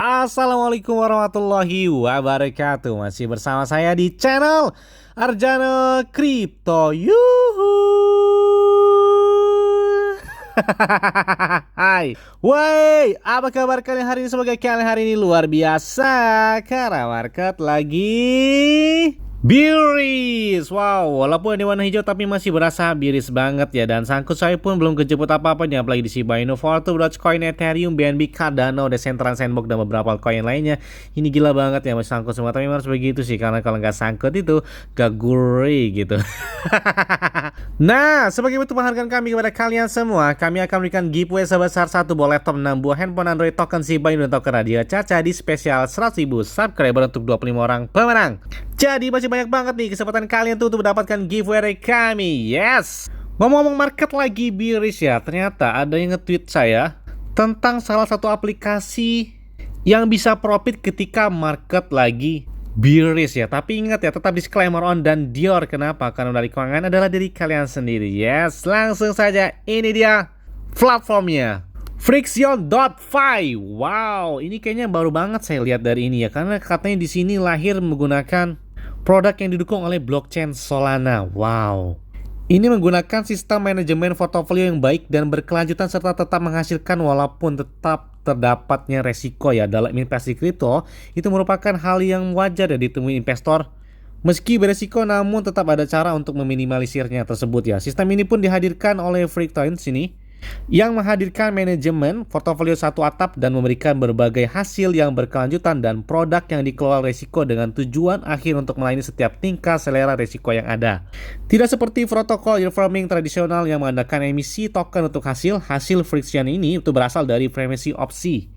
Assalamualaikum warahmatullahi wabarakatuh. Masih bersama saya di channel Arjana Crypto. Yuhu. Hai. Woi, apa kabar kalian hari ini? Semoga kalian hari ini luar biasa karena market lagi bearish. Wow, walaupun di warna hijau tapi masih berasa bearish banget ya. Dan sangkut saya pun belum kejemput apa-apa nih, apalagi di Shiba Inu, Fortu, Dogecoin, Ethereum, BNB, Cardano, Decentraland, Sandbox, dan beberapa koin lainnya. Ini gila banget ya, masih sangkut semua. Tapi memang harus begitu sih, karena kalau nggak sangkut itu gak gurih gitu. Nah, sebagai bentuk penghargaan kami kepada kalian semua, kami akan memberikan giveaway sebesar 1 buah laptop, 6 buah handphone Android, token Shiba Inu, dan token Radio Caca di spesial 100.000 subscriber untuk 25 orang pemenang. Jadi masih banyak banget nih kesempatan kalian tuh untuk mendapatkan giveaway dari kami. Yes. Ngomong-ngomong market lagi bearish ya, ternyata ada yang nge-tweet saya tentang salah satu aplikasi yang bisa profit ketika market lagi bearish ya. Tapi ingat ya, tetap disclaimer on dan Dior. Kenapa? Karena dari keuangan adalah diri kalian sendiri. Yes, langsung saja ini dia platformnya. Friction.fi. Wow, ini kayaknya baru banget saya lihat dari ini ya, karena katanya di sini lahir menggunakan produk yang didukung oleh blockchain Solana. Wow. Ini menggunakan sistem manajemen portofolio yang baik dan berkelanjutan serta tetap menghasilkan walaupun tetap terdapatnya resiko ya. Dalam investasi kripto itu merupakan hal yang wajar ya ditemui investor. Meski beresiko namun tetap ada cara untuk meminimalisirnya tersebut ya. Sistem ini pun dihadirkan oleh Friction sini, yang menghadirkan manajemen portofolio satu atap dan memberikan berbagai hasil yang berkelanjutan dan produk yang dikelola risiko dengan tujuan akhir untuk melayani setiap tingkat selera risiko yang ada. Tidak seperti protokol yield farming tradisional yang mengandalkan emisi token untuk hasil Friction ini itu berasal dari premisi opsi.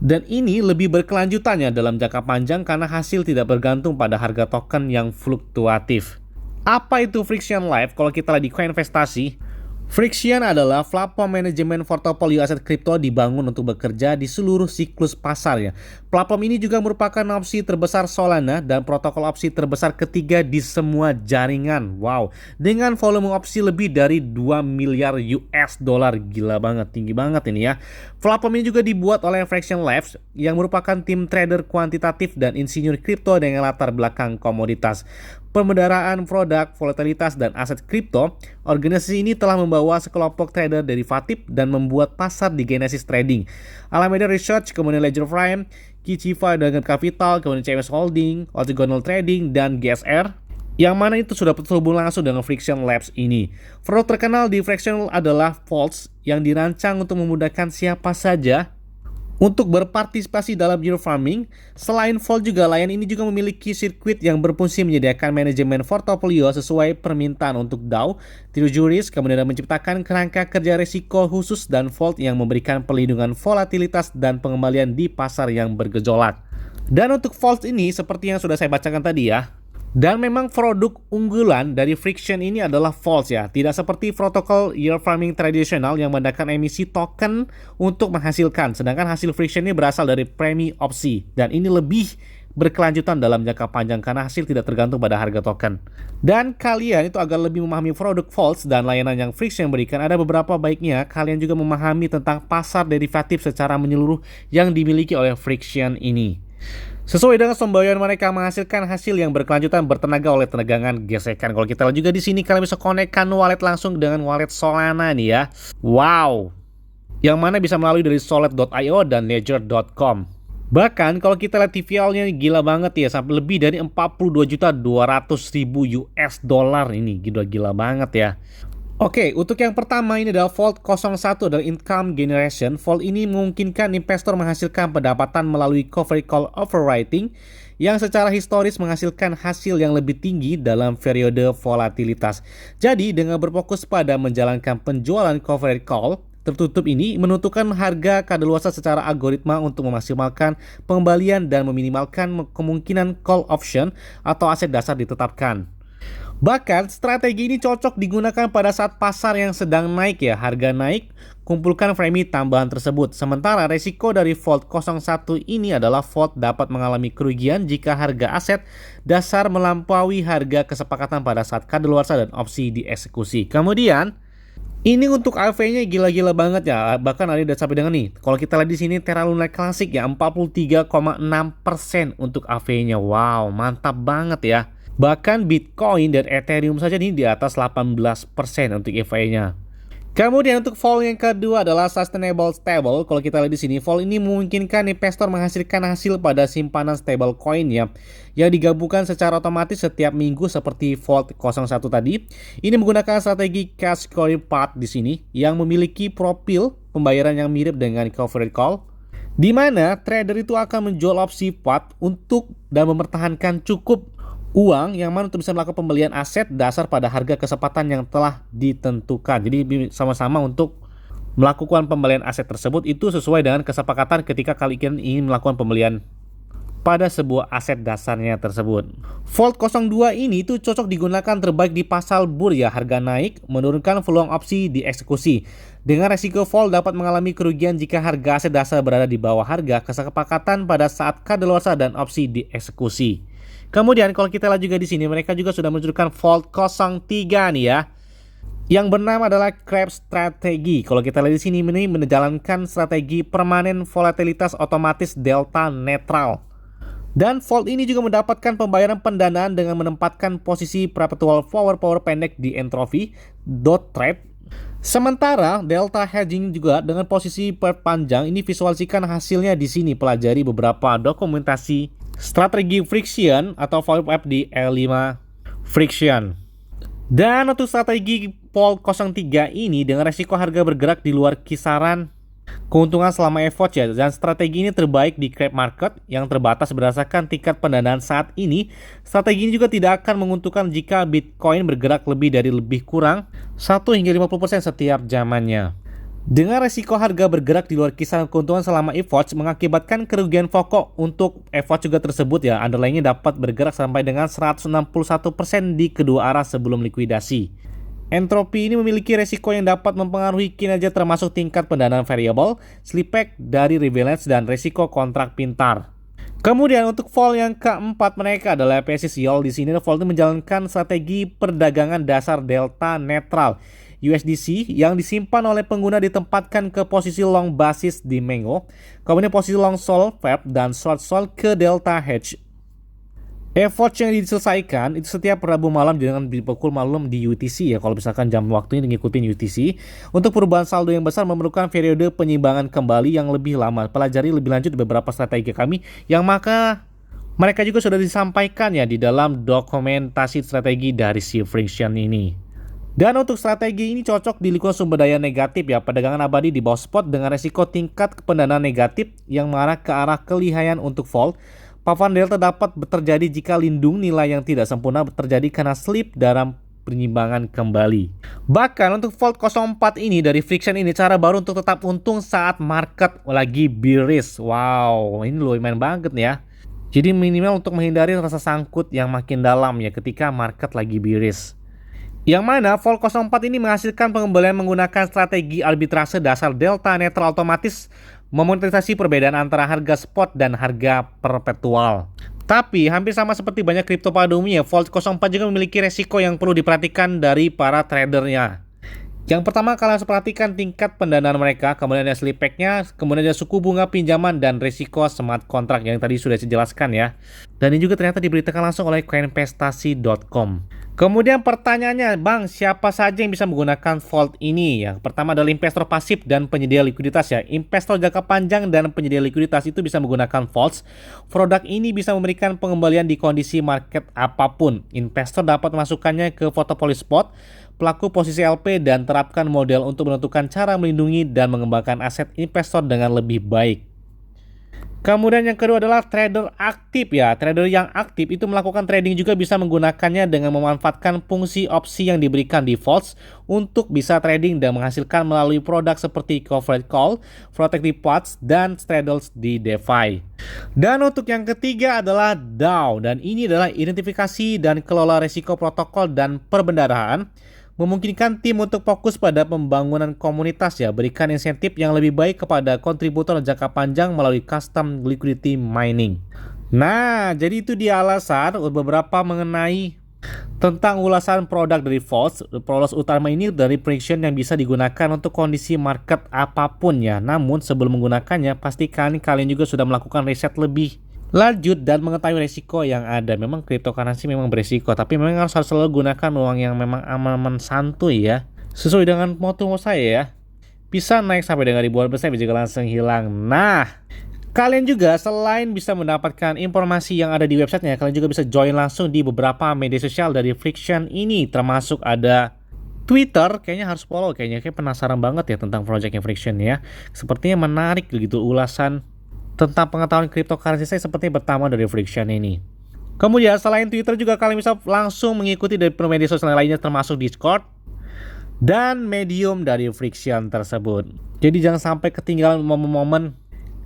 Dan ini lebih berkelanjutannya dalam jangka panjang karena hasil tidak bergantung pada harga token yang fluktuatif. Apa itu Friction Live kalau kita lagi koin investasi? Friction adalah platform manajemen portofolio aset kripto dibangun untuk bekerja di seluruh siklus pasarnya. Platform ini juga merupakan opsi terbesar Solana dan protokol opsi terbesar ketiga di semua jaringan. Wow, dengan volume opsi lebih dari 2 miliar US dollar. Gila banget, tinggi banget ini ya. Platform ini juga dibuat oleh Friction Labs yang merupakan tim trader kuantitatif dan insinyur kripto dengan latar belakang komoditas, pemeliharaan produk, volatilitas, dan aset kripto. Organisasi ini telah membawa sekelompok trader derivatif dan membuat pasar di Genesis Trading, Alameda Research, kemudian Ledger Prime, Kichifa dengan Capital, kemudian CMS Holding, Octagonal Trading, dan GSR, yang mana itu sudah terhubung langsung dengan Friction Labs ini. Produk terkenal di Friction adalah Vaults yang dirancang untuk memudahkan siapa saja untuk berpartisipasi dalam yield farming. Selain Vault juga, layanan ini juga memiliki sirkuit yang berfungsi menyediakan manajemen portofolio sesuai permintaan untuk DAO, Treasuries, kemudian menciptakan kerangka kerja risiko khusus, dan Vault yang memberikan perlindungan volatilitas dan pengembalian di pasar yang bergejolak. Dan untuk Vault ini seperti yang sudah saya bacakan tadi ya, dan memang produk unggulan dari Friction ini adalah Vault ya. Tidak seperti protokol yield farming tradisional yang menggunakan emisi token untuk menghasilkan. Sedangkan hasil Friction ini berasal dari premi opsi. Dan ini lebih berkelanjutan dalam jangka panjang karena hasil tidak tergantung pada harga token. Dan kalian itu agar lebih memahami produk Vault dan layanan yang Friction berikan, ada beberapa baiknya kalian juga memahami tentang pasar derivatif secara menyeluruh yang dimiliki oleh Friction ini. Sesuai dengan semboyan mereka menghasilkan hasil yang berkelanjutan bertenaga oleh tegangan gesekan. Kalau kita lihat juga di sini kalian bisa konekkan wallet langsung dengan wallet Solana nih ya. Wow. Yang mana bisa melalui dari solid.io dan ledger.com. Bahkan kalau kita lihat TVL-nya gila banget ya, sampai lebih dari 42.200.000 US dollar ini. Gila banget ya. Oke, untuk yang pertama ini adalah Vault 01 adalah income generation. Vault ini memungkinkan investor menghasilkan pendapatan melalui covered call overwriting yang secara historis menghasilkan hasil yang lebih tinggi dalam periode volatilitas. Jadi dengan berfokus pada menjalankan penjualan covered call tertutup ini menentukan harga kadaluarsa secara algoritma untuk memaksimalkan pengembalian dan meminimalkan kemungkinan call option atau aset dasar ditetapkan. Bahkan strategi ini cocok digunakan pada saat pasar yang sedang naik ya, harga naik, kumpulkan premi tambahan tersebut. Sementara resiko dari Vault 01 ini adalah Vault dapat mengalami kerugian jika harga aset dasar melampaui harga kesepakatan pada saat kadaluarsa dan opsi dieksekusi. Kemudian Ini untuk AV-nya gila-gila banget ya. Bahkan ada udah sampai dengan nih. Kalau kita lihat di sini Terra Luna Classic ya 43,6% untuk AV-nya. Wow, mantap banget ya. Bahkan Bitcoin dan Ethereum saja nih di atas 18% untuk EVA-nya. Kemudian untuk vol yang kedua adalah sustainable stable. Kalau kita lihat di sini, vol ini memungkinkan investor menghasilkan hasil pada simpanan stablecoin ya, yang digabungkan secara otomatis setiap minggu seperti Vault 01 tadi. Ini menggunakan strategi cash coin path di sini yang memiliki profil pembayaran yang mirip dengan covered call, di mana trader itu akan menjual opsi path untuk dan mempertahankan cukup uang yang mana untuk bisa melakukan pembelian aset dasar pada harga kesempatan yang telah ditentukan. Jadi sama-sama untuk melakukan pembelian aset tersebut itu sesuai dengan kesepakatan ketika kalian ingin melakukan pembelian pada sebuah aset dasarnya tersebut. Vault 02 ini itu cocok digunakan terbaik di pasar bur ya, harga naik, menurunkan peluang opsi dieksekusi. Dengan resiko vol dapat mengalami kerugian jika harga aset dasar berada di bawah harga kesepakatan pada saat kadaluarsa dan opsi dieksekusi. Kemudian kalau kita lihat juga di sini mereka juga sudah meluncurkan Vault 03 nih ya, yang bernama adalah Crab Strategy. Kalau kita lihat di sini ini menjalankan strategi permanen volatilitas otomatis delta netral. Dan Vault ini juga mendapatkan pembayaran pendanaan dengan menempatkan posisi perpetual power pendek di entropy dot trade. Sementara delta hedging juga dengan posisi perpanjang ini visualisasikan hasilnya di sini. Pelajari beberapa dokumentasi strategi friction atau volume up di L5 friction. Dan untuk strategi Vault 03 ini dengan resiko harga bergerak di luar kisaran keuntungan selama effort ya, dan strategi ini terbaik di crab market yang terbatas berdasarkan tingkat pendanaan saat ini. Strategi ini juga tidak akan menguntungkan jika Bitcoin bergerak lebih kurang 1 hingga 50% setiap zamannya. Dengan resiko harga bergerak di luar kisaran keuntungan selama EVOS mengakibatkan kerugian pokok untuk EVOS juga tersebut ya, underlying-nya dapat bergerak sampai dengan 161% di kedua arah sebelum likuidasi. Entropi ini memiliki resiko yang dapat mempengaruhi kinerja termasuk tingkat pendanaan variabel, slipback dari rebalance dan resiko kontrak pintar. Kemudian untuk vol yang keempat mereka adalah PSC Yield. Di sini vol ini menjalankan strategi perdagangan dasar delta netral. USDC yang disimpan oleh pengguna ditempatkan ke posisi long basis di Mango, kemudian posisi long sol VAP dan short sol ke delta hedge. Effort yang diselesaikan itu setiap Rabu malam dengan pukul malam di UTC ya, kalau misalkan jam waktunya ngikutin UTC. Untuk perubahan saldo yang besar memerlukan periode penyimbangan kembali yang lebih lama. Pelajari lebih lanjut beberapa strategi kami yang maka mereka juga sudah disampaikan ya di dalam dokumentasi strategi dari si Friction ini. Dan untuk strategi ini cocok di lingkungan sumber daya negatif ya, perdagangan abadi di bawah spot dengan resiko tingkat pendanaan negatif yang mengarah ke arah kelihayan untuk vol. Paparan delta dapat terjadi jika lindung nilai yang tidak sempurna terjadi karena slip dalam penyimbangan kembali. Bahkan untuk Vault 04 ini dari Friction ini cara baru untuk tetap untung saat market lagi bearish. Wow, ini lumayan banget nih ya. Jadi minimal untuk menghindari rasa sangkut yang makin dalam ya ketika market lagi bearish. Yang mana Vault 04 ini menghasilkan pengembalian menggunakan strategi arbitrase dasar delta netral otomatis memonetisasi perbedaan antara harga spot dan harga perpetual. Tapi hampir sama seperti banyak kripto pada umumnya, Vault 04 juga memiliki resiko yang perlu diperhatikan dari para tradernya. Yang pertama kalian harus perhatikan tingkat pendanaan mereka, kemudian ada slipback-nya, kemudian ada suku bunga pinjaman dan risiko smart contract yang tadi sudah saya jelaskan ya. Dan ini juga ternyata diberitakan langsung oleh coinvestasi.com. Kemudian pertanyaannya, Bang, siapa saja yang bisa menggunakan Vault ini? Yang pertama adalah investor pasif dan penyedia likuiditas ya. Investor jangka panjang dan penyedia likuiditas itu bisa menggunakan Vault. Produk ini bisa memberikan pengembalian di kondisi market apapun. Investor dapat masukkannya ke portofolio spot, pelaku posisi LP dan terapkan model untuk menentukan cara melindungi dan mengembangkan aset investor dengan lebih baik. Kemudian yang kedua adalah trader aktif ya. Trader yang aktif itu melakukan trading juga bisa menggunakannya dengan memanfaatkan fungsi opsi yang diberikan di Vault untuk bisa trading dan menghasilkan melalui produk seperti covered call, protective puts, dan straddles di DeFi. Dan untuk yang ketiga adalah DAO, dan ini adalah identifikasi dan kelola risiko protokol dan perbendaharaan. Memungkinkan tim untuk fokus pada pembangunan komunitas ya, berikan insentif yang lebih baik kepada kontributor jangka panjang melalui custom liquidity mining. Nah, jadi itu dia alasan beberapa mengenai tentang ulasan produk dari Foles. Polos utama ini dari Friction yang bisa digunakan untuk kondisi market apapun ya. Namun sebelum menggunakannya, pastikan kalian juga sudah melakukan riset lebih lanjut dan mengetahui resiko yang ada. Memang cryptocurrency memang beresiko, tapi memang harus selalu gunakan uang yang memang aman-aman santuy ya. Sesuai dengan moto saya ya. Bisa naik sampai dengan ribuan persen, bisa juga langsung hilang. Nah, kalian juga selain bisa mendapatkan informasi yang ada di websitenya, kalian juga bisa join langsung di beberapa media sosial dari Friction ini, termasuk ada Twitter. Kayaknya harus follow, kayak penasaran banget ya tentang projectnya Friction ya. Sepertinya menarik gitu ulasan tentang pengetahuan cryptocurrency saya sepertinya pertama dari Friction ini. Kemudian selain Twitter juga kalian bisa langsung mengikuti dari media sosial lainnya, termasuk Discord dan Medium dari Friction tersebut. Jadi jangan sampai ketinggalan momen-momen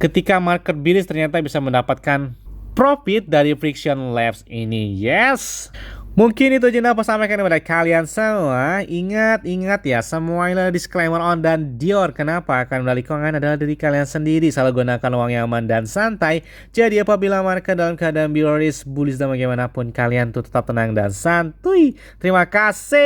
ketika market bearish ternyata bisa mendapatkan profit dari Friction Labs ini. Yes. Mungkin itu aja yang dapat sampaikan kepada kalian semua. Ingat ya, semua adalah disclaimer on dan Dior. Kenapa? Karena modal keuangan adalah diri kalian sendiri. Selalu gunakan uang yang aman dan santai. Jadi apabila market dalam keadaan bearish, bullish dan bagaimanapun, kalian tuh tetap tenang dan santuy. Terima kasih.